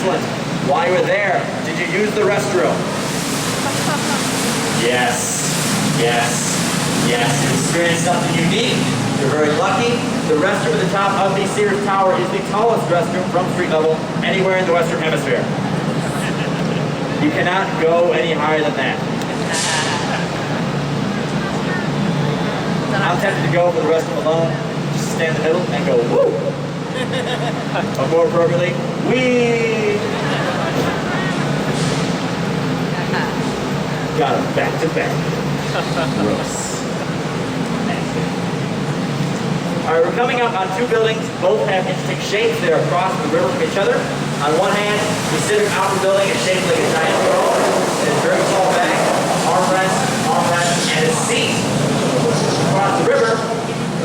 Excellent. While you were there, did you use the restroom? Yes. Yes. Yes. You experienced something unique. You're very lucky. The restroom at the top of the Sears Tower is the tallest restroom from street level anywhere in the Western Hemisphere. You cannot go any higher than that. I'm tempted to go for the restroom alone, just stand in the middle and go, woo! Or more appropriately, wee! Got them back to back. Gross. All right, we're coming up on two buildings. Both have interesting shapes. They're across the river from each other. On one hand, the Seadog outer building is shaped like a giant throne. It has very tall back, armrest, and a seat. Across the river,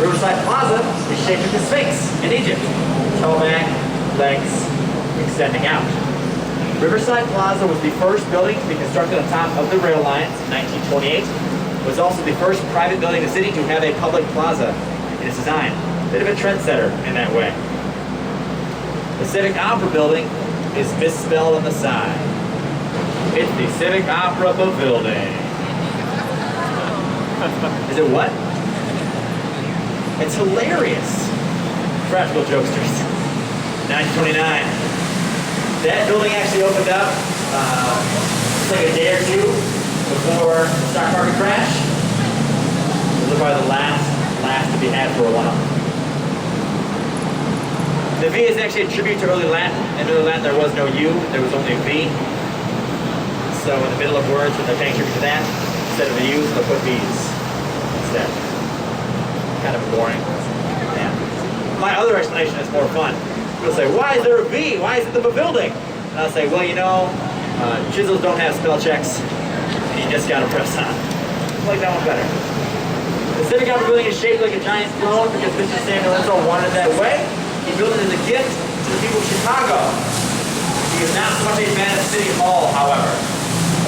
Riverside Plaza is shaped like a sphinx in Egypt. Tall back, legs extending out. Riverside Plaza was the first building to be constructed on top of the rail lines in 1928. It was also the first private building in the city to have a public plaza in its design. Bit of a trendsetter in that way. The Civic Opera building is misspelled on the side. It's the Civic Opera building. Is it what? It's hilarious. Practical jokesters. 1929. That building actually opened up like a day or two before the stock market crash. It was probably the last to be had for a while. The V is actually a tribute to early Latin. In early Latin there was no U, there was only a V. So in the middle of words when they're paying tribute to that, instead of the U's, they'll put V's instead. Kind of boring. Yeah. My other explanation is more fun. People say, why is there a V? Why is it the building? And I'll say, well, you know, chisels don't have spell checks, and you just gotta press on. I like that one better. The Civic Opera building is shaped like a giant throne because Mr. Samuel Insull wanted it that way. He built it as a gift to the people of Chicago. He is not so much a fan of City Hall, however.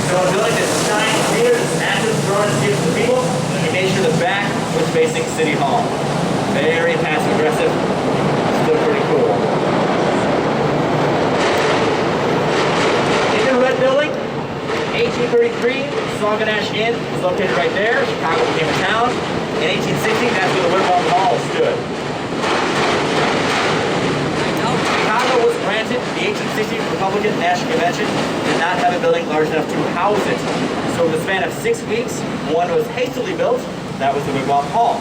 So a building that's giant theater, this massive throne is given to the people, he made sure the back was facing City Hall. Very passive aggressive. Still pretty cool. In the red building, 1833, Sauganash Inn was located right there. Chicago became a town. In 1860, that's where the Wigwam Hall stood. Chicago was granted the 1860 Republican National Convention did not have a building large enough to house it. So in the span of 6 weeks, one was hastily built. That was the Wigwam Hall.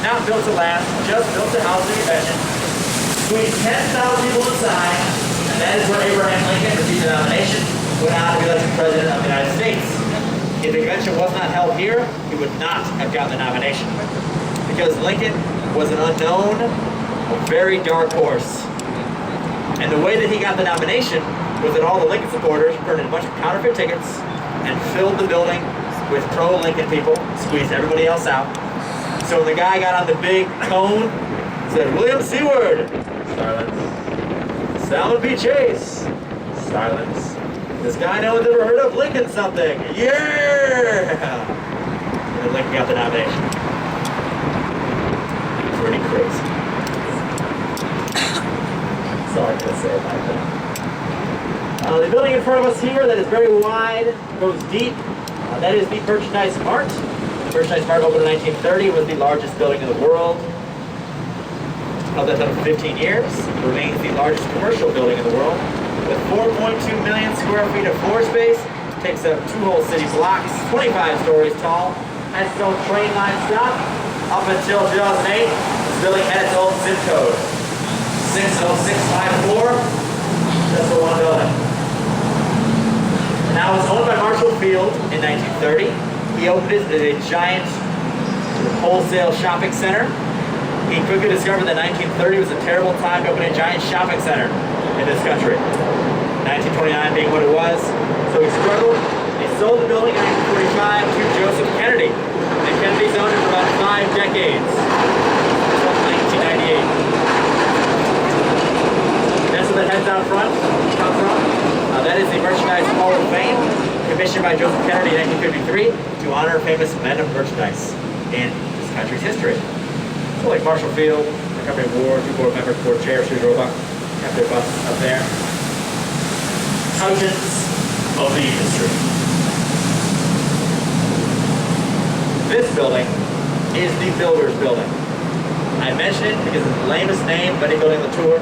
Not built to last, just built to house the convention. Squeezed 10,000 people inside, and that is where Abraham Lincoln received the nomination, went on to be elected President of the United States. If the convention was not held here, he would not have gotten the nomination. Because Lincoln was an unknown, a very dark horse. And the way that he got the nomination was that all the Lincoln supporters printed a bunch of counterfeit tickets and filled the building with pro-Lincoln people, squeezed everybody else out. So when the guy got on the big cone, said, William Seward, silence. Salmon P. Chase, silence. This guy no one's ever heard of Lincoln something. Yeah! And then Lincoln got the nomination. Pretty crazy. That's all I can say about that. The building in front of us here that is very wide, goes deep. That is the Merchandise Mart. The Merchandise Mart opened in 1930, was the largest building in the world. Held that up for 15 years. It remains the largest commercial building in the world. With 4.2 million square feet of floor space, takes up 2 whole city blocks, 25 stories tall, has its own train line stop. Up until 2008, this building had its own zip code, 60654, just for one building. Now it was owned by Marshall Field in 1930. He opened it as a giant wholesale shopping center. He quickly discovered that 1930 was a terrible time to open a giant shopping center in this country. 1929 being what it was. So he struggled. He sold the building in 1945 to Joseph Kennedy. And Kennedy's owned it for about 5 decades. Until 1998. That's what that heads out front comes from. That is the Merchandise Hall of Fame, commissioned by Joseph Kennedy in 1953 to honor famous men of merchandise in this country's history. So like Marshall Field, the Company of War, 2 board members, 4 chairs, 3 Roebuck, have their busts up there. titans of the industry. This building is the Builder's Building. I mention it because it's the lamest name of any building on the tour.